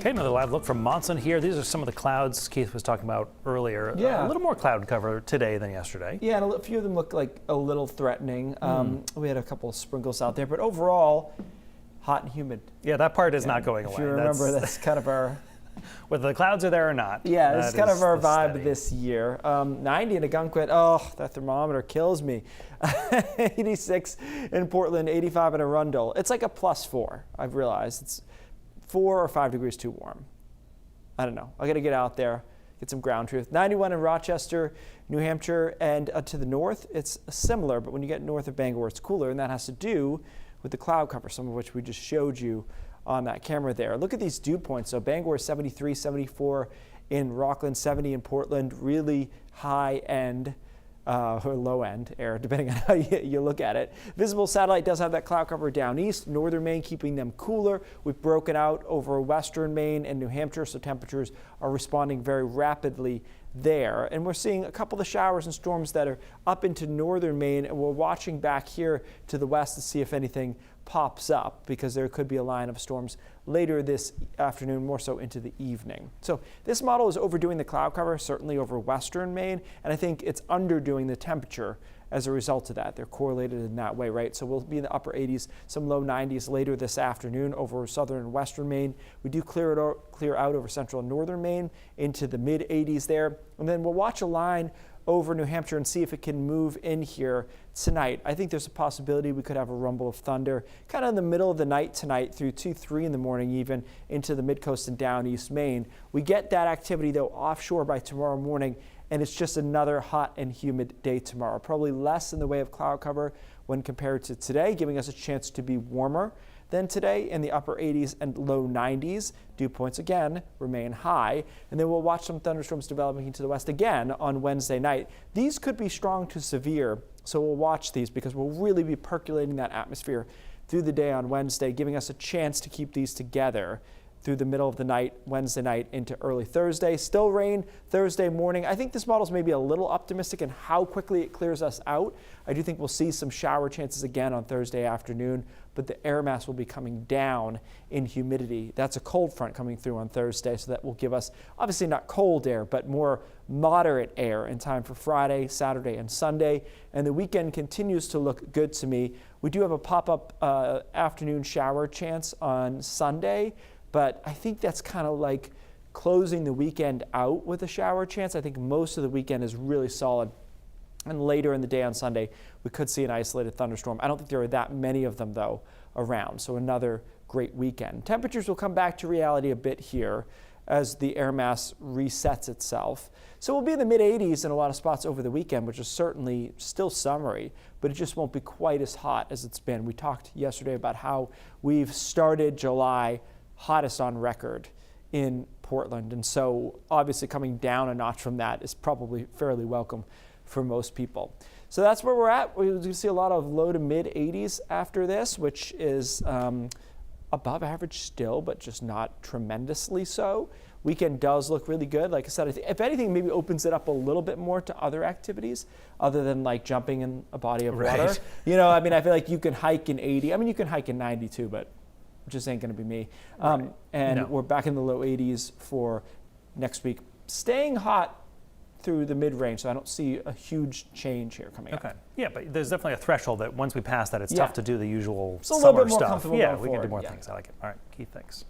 Okay, another live look from Monson here. These are some of the clouds Keith was talking about earlier. Yeah. A little more cloud cover today than yesterday. Yeah, and a few of them look like a little threatening. We had a couple of sprinkles out there, but overall, hot and humid. Yeah, that part is not going away. If you remember, that's kind of our... Whether the clouds are there or not. Yeah, this is kind of our vibe steady. this year. 90 in Algonquin. Oh, that thermometer kills me. 86 in Portland, 85 in Arundel. It's like a +4, I've realized. It's 4 or 5 degrees too warm. I don't know. I got to get out there, get some ground truth. 91 in Rochester, New Hampshire, and to the north, it's similar, but when you get north of Bangor, it's cooler, and that has to do with the cloud cover, some of which we just showed you on that camera there. Look at these dew points. So Bangor 73, 74 in Rockland, 70 in Portland, really high end or low end air, depending on how you look at it. Visible satellite does have that cloud cover down east. Northern Maine keeping them cooler. We've broken out over western Maine and New Hampshire, so temperatures are responding very rapidly there. And we're seeing a couple of showers and storms that are up into northern Maine, and we're watching back here to the west to see if anything pops up, because there could be a line of storms later this afternoon, more so into the evening. So this model is overdoing the cloud cover, certainly over western Maine, and I think it's underdoing the temperature as a result of that. They're correlated in that way, right? So we'll be in the upper 80s, some low 90s later this afternoon over southern and western Maine. We do clear out over central and northern Maine into the mid 80s there. And then we'll watch a line over New Hampshire and see if it can move in here tonight. I think there's a possibility we could have a rumble of thunder kind of in the middle of the night tonight through 2, 3 in the morning, even into the mid-coast and down East Maine. We get that activity though offshore by tomorrow morning, and it's just another hot and humid day tomorrow. Probably less in the way of cloud cover when compared to today, giving us a chance to be warmer than today in the upper 80s and low 90s. Dew points again remain high, and then we'll watch some thunderstorms developing to the west again on Wednesday night. These could be strong to severe, so we'll watch these because we'll really be percolating that atmosphere through the day on Wednesday, giving us a chance to keep these together through the middle of the night, Wednesday night into early Thursday. Still rain Thursday morning. I think this model's maybe a little optimistic in how quickly it clears us out. I do think we'll see some shower chances again on Thursday afternoon, but the air mass will be coming down in humidity. That's a cold front coming through on Thursday, so that will give us obviously not cold air, but more moderate air in time for Friday, Saturday, and Sunday. And the weekend continues to look good to me. We do have a pop-up afternoon shower chance on Sunday, but I think that's kind of like closing the weekend out with a shower chance. I think most of the weekend is really solid. And later in the day on Sunday, we could see an isolated thunderstorm. I don't think there are that many of them, though, around. So another great weekend. Temperatures will come back to reality a bit here as the air mass resets itself. So we'll be in the mid-80s in a lot of spots over the weekend, which is certainly still summery, but it just won't be quite as hot as it's been. We talked yesterday about how we've started July hottest on record in Portland. And so obviously coming down a notch from that is probably fairly welcome for most people. So that's where we're at. We do see a lot of low to mid 80s after this, which is above average still, but just not tremendously so. Weekend does look really good. Like I said, I think if anything, maybe opens it up a little bit more to other activities other than like jumping in a body of water. Right. You know, I mean, I feel like you can hike in 80. I mean, you can hike in 90 too, but just ain't going to be me. Right. And No. we're back in the low 80s for next week. Staying hot through the mid-range, so I don't see a huge change here coming up. Okay. Yeah, but there's definitely a threshold that once we pass that, it's Yeah. tough to do the usual It's a little summer bit more stuff. comfortable Yeah, going we can do forward, more yeah. things. I like it. All right, Keith, thanks.